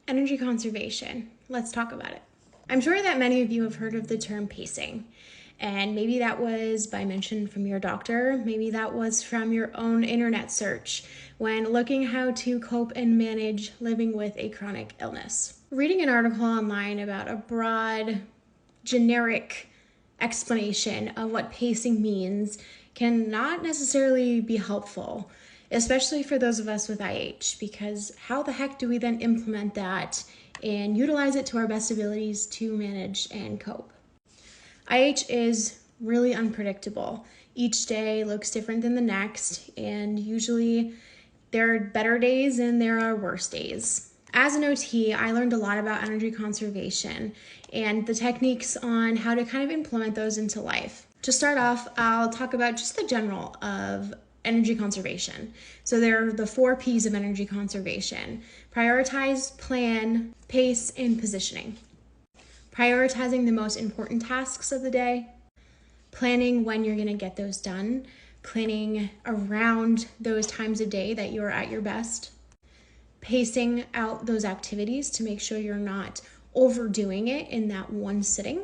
Energy conservation. Let's talk about it. I'm sure that many of you have heard of the term pacing, and maybe that was by mention from your doctor, maybe that was from your own internet search when looking how to cope and manage living with a chronic illness. Reading an article online about a broad, generic explanation of what pacing means can not necessarily be helpful, especially for those of us with IH, because how the heck do we then implement that and utilize it to our best abilities to manage and cope? IH is really unpredictable. Each day looks different than the next, and usually there are better days and there are worse days. As an OT, I learned a lot about energy conservation and the techniques on how to kind of implement those into life. To start off, I'll talk about just the general of energy conservation. So there are the 4 P's of energy conservation: prioritize, plan, pace, and positioning. Prioritizing the most important tasks of the day, planning when you're going to get those done, planning around those times of day that you're at your best, pacing out those activities to make sure you're not overdoing it in that one sitting,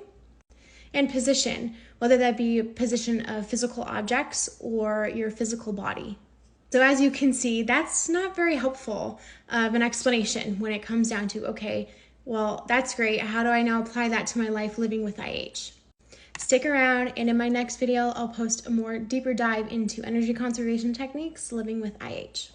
and position, whether that be a position of physical objects or your physical body. So as you can see, that's not very helpful of an explanation when it comes down to, okay, well, that's great. How do I now apply that to my life living with IH? Stick around, and in my next video, I'll post a more deeper dive into energy conservation techniques living with IH.